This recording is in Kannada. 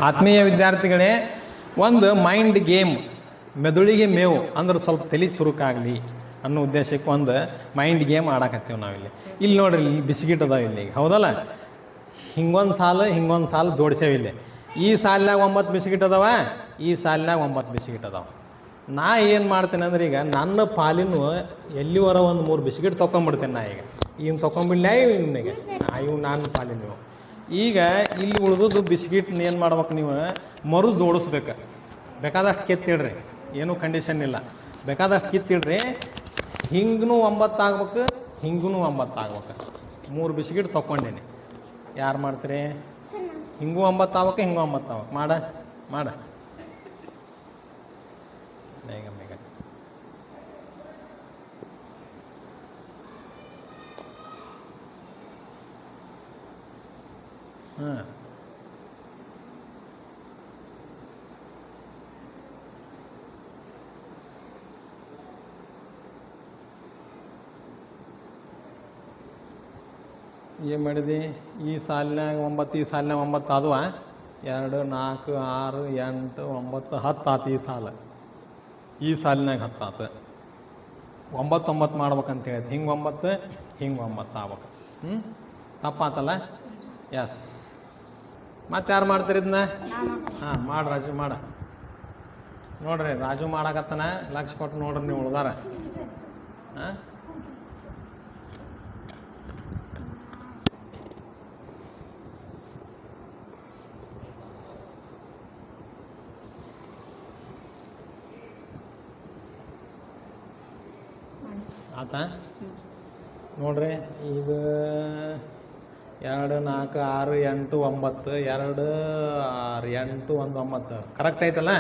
ಆತ್ಮೀಯ ವಿದ್ಯಾರ್ಥಿಗಳೇ, ಒಂದು ಮೈಂಡ್ ಗೇಮ್, ಮೆದುಳಿಗೆ ಮೇವು ಅಂದ್ರೆ ಸ್ವಲ್ಪ ತಲೆ ಚುರುಕಾಗಲಿ ಅನ್ನೋ ಉದ್ದೇಶಕ್ಕೆ ಒಂದು ಮೈಂಡ್ ಗೇಮ್ ಆಡಕತ್ತೀವಿ ನಾವಿಲ್ಲಿ. ಇಲ್ಲಿ ನೋಡ್ರಿ, ಇಲ್ಲಿ ಬಿಸ್ಕಿಟ್ ಅದಾವ ಇಲ್ಲಿ, ಹೌದಲ್ಲ? ಹಿಂಗೊಂದು ಸಾಲು ಜೋಡಿಸೇವಿ ಇಲ್ಲಿ. ಈ ಸಾಲಿನಾಗ 9 ಬಿಸ್ಕಿಟ್ ಅದಾವ, ಈ ಸಾಲಿನಾಗ 9 ಬಿಸ್ಕಿಟ್ ಅದಾವ. ನಾ ಏನು ಮಾಡ್ತೇನೆ ಅಂದ್ರೆ, ಈಗ ನನ್ನ ಪಾಲಿನ ಎಲ್ಲಿವರ ಒಂದು 3 ಬಿಸ್ಕಿಟ್ ತೊಗೊಂಬಿಡ್ತೇನೆ. ನಾ ಈಗ ತೊಗೊಂಬಿಡ್ಲ ಇವನಿಗೆ, ಇವು ನನ್ನ ಪಾಲಿನ. ಈಗ ಇಲ್ಲಿ ಉಳಿದದ್ದು ಬಿಸ್ಕಿಟ್ನ ಏನು ಮಾಡ್ಬೇಕು, ನೀವು ಮರು ಜೋಡಿಸ್ಬೇಕು. ಬೇಕಾದಷ್ಟು ಕಿತ್ತಿಡ್ರಿ, ಏನೂ ಕಂಡೀಷನ್ ಇಲ್ಲ, ಬೇಕಾದಷ್ಟು ಕಿತ್ತಿಡ್ರಿ. ಹಿಂಗೂ 9 ಆಗ್ಬೇಕು, ಹಿಂಗೂ 9 ಆಗ್ಬೇಕು. 3 ಬಿಸ್ಕಿಟ್ ತೊಗೊಂಡೇನಿ. ಯಾರು ಮಾಡ್ತೀರಿ? ಹಿಂಗೂ 9 ಆಗ್ಬೇಕು, ಹಿಂಗೂ 9 ಆಗ್ಬೇಕು. ಮಾಡ ಬೇಗ ಬೇಗ. ಹಾಂ, ಏನು ಮಾಡಿದಿ? ಈ ಸಾಲಿನಾಗ 9, ಈ ಸಾಲಿನಾಗ 9 ಆದವ. 2, 4, 6, 8, 9, 10 ಆತು. ಈ ಸಾಲಿನಾಗ 10 ಆತು. 9, 9 ಮಾಡ್ಬೇಕಂತ ಹೇಳಿದ್. ಹಿಂಗೆ 9, ಹಿಂಗೆ 9 ಆಗ್ಬೇಕು. ತಪ್ಪಾತಲ್ಲ? ಎಸ್. ಮತ್ತೆ ಯಾರು ಮಾಡ್ತೀರಿ ಇದನ್ನ? ಹಾಂ, ಮಾಡಿ ರಾಜು, ಮಾಡ. ನೋಡ್ರಿ, ರಾಜು ಮಾಡಕತ್ತಾನ, ಲಕ್ಷ ಕೊಟ್ಟು ನೋಡ್ರಿ ನೀವು ಉಳ್ದಾರ. ಹಾಂ, ಆತಾ? ನೋಡ್ರಿ, ಇದು 2, 4, 6, 8, 9, 2, 6, 8, 1, 9 ಕರೆಕ್ಟ್ ಐತಲ್ಲ?